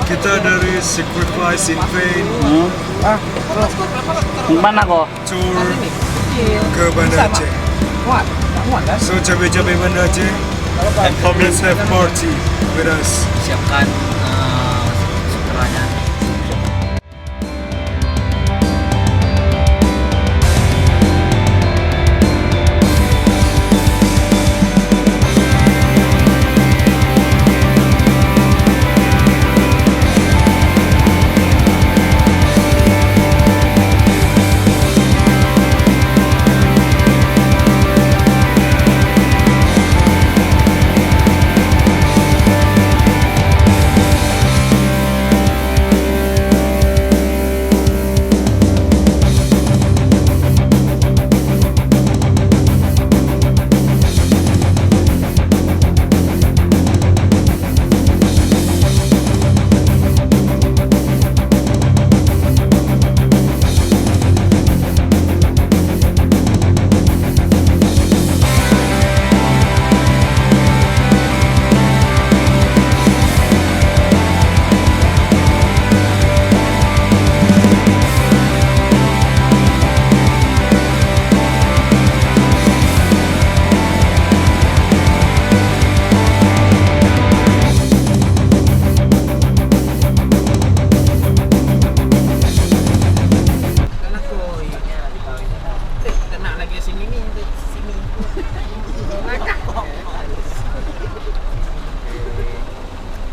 Kita dari Sacrifice in Vain Mana kok? tour ke Banda Aceh. So cabai-cabai Banda Aceh, let's have party with us. Siapkan sekeranya.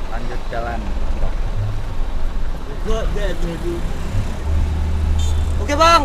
Lanjut jalan. Oke bang.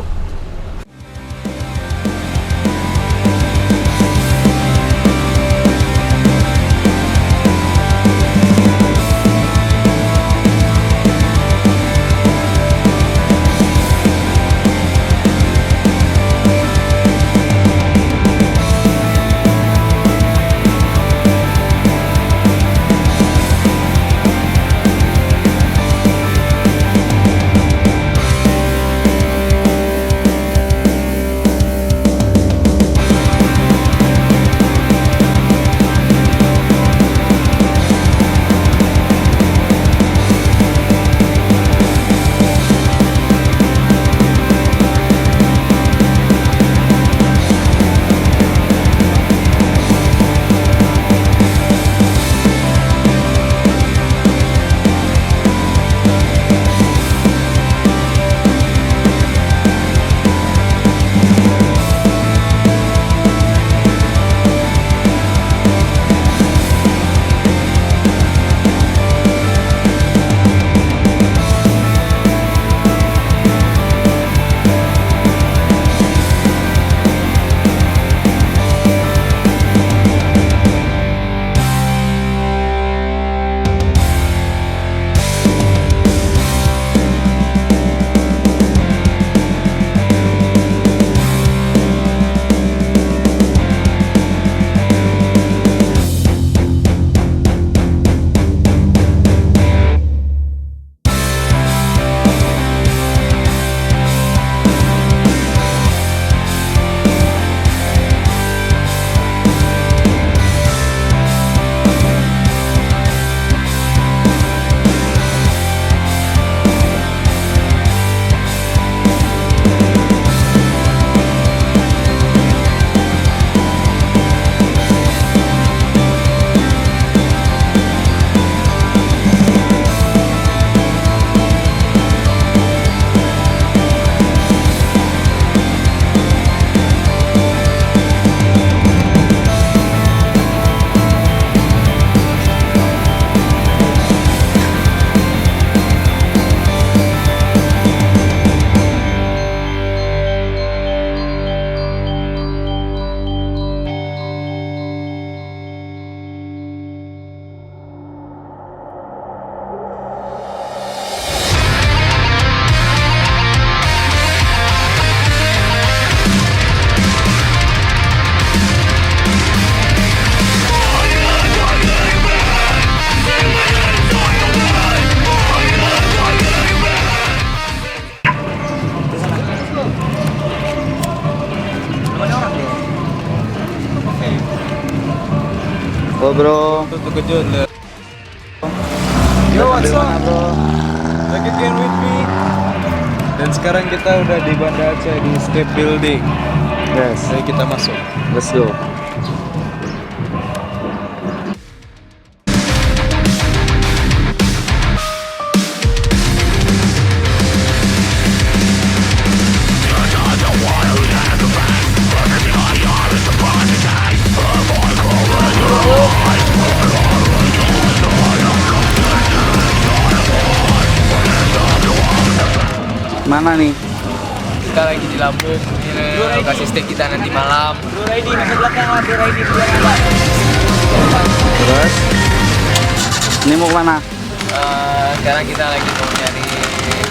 Oh bro, Terkejut. Yo, what's Sambil mana, up? bro? Back again with me. Dan sekarang kita udah di Banda Aceh di Escape Building. Yes, Jadi kita masuk. let's go. Mana nih? Kita lagi di Lampung, ini lokasi stay kita nanti malam. Bro Ready, ke belakang, Bro Ready, Terus? Ini mau kemana? Sekarang kita lagi mau nyari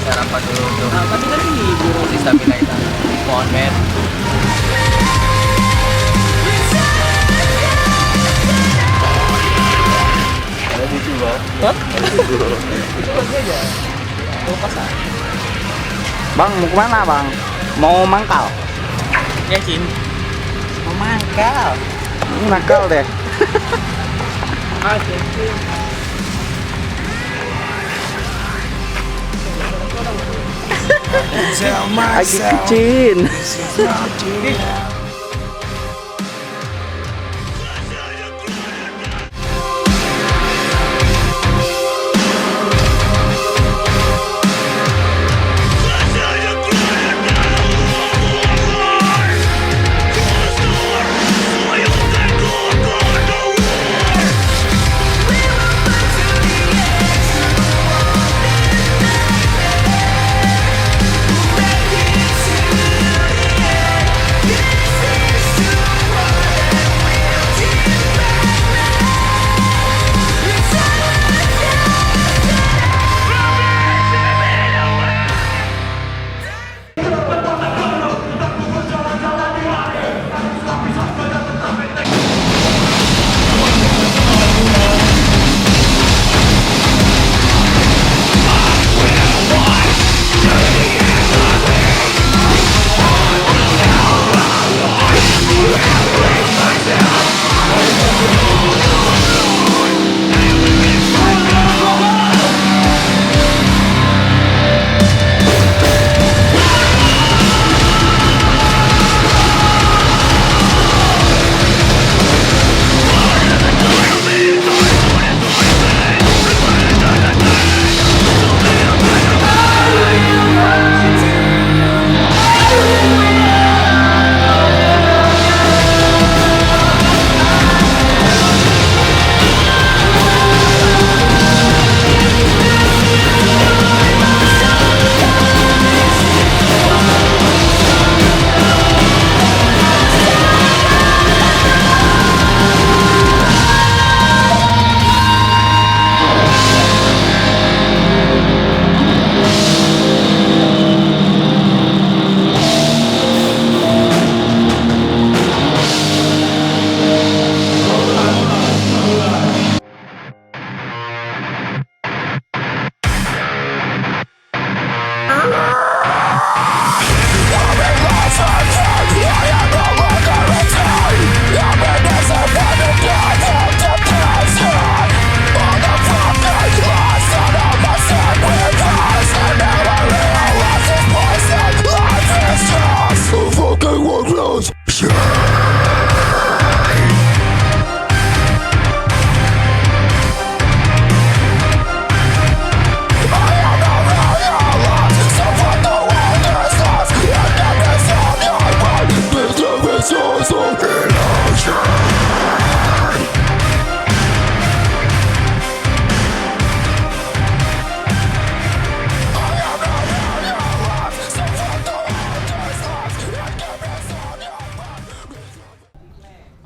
sarapan dulu untuk di stamina kita. Mohon men. Ada di bawah. Hah? Itu aja. Bang, mau kemana bang? Mau mangkal? Ya Cin. Mau mangkal? Ini mangkal deh. Tell Lagi myself. kecil.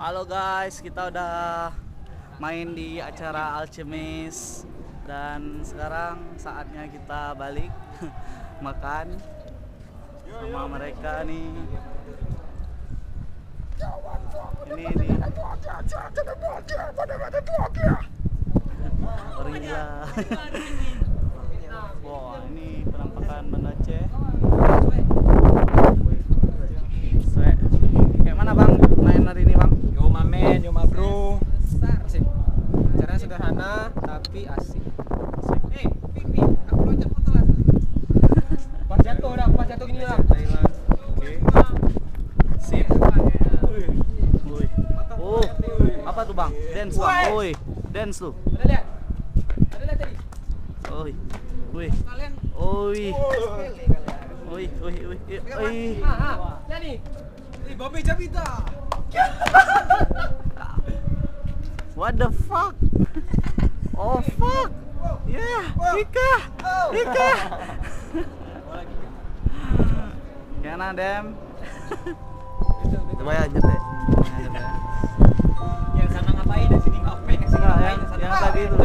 Halo guys, kita udah main di acara Alchemist dan sekarang saatnya kita balik makan sama mereka nih. Ini orang gila. Wah, ini penampakan Banda Aceh. Kayak mana bang main hari ini bang? Yo ma men, yo ma bro. Asik. Caranya sederhana tapi asik. Aku loncat foto lah. Pas jatuh gini lah. Sip. Woi. Oh, apa tuh bang? Dance bang. Woi, dance tuh. Ada lihat tadi. Oi, woi, Kalian oi, sepele kalian. oi, oi, oi, Lihat oi. nih. Babe Javita. What the fuck? Oh fuck. Yeah, Ika. Kena dem. Lumayan cepet. Yang sana ngapain? Yang sini ngapain? Yang sini Enggak, ngapain? yang tadi itu.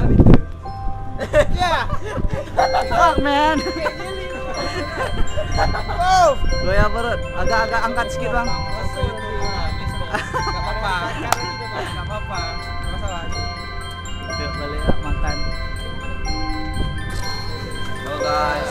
Ya. Fuck man. Wow. Goyah perut. Agak angkat sedikit bang. Gak apa-apa. Gak apa-apa. Gak masalah. Yuk balik ya, makan. Halo guys,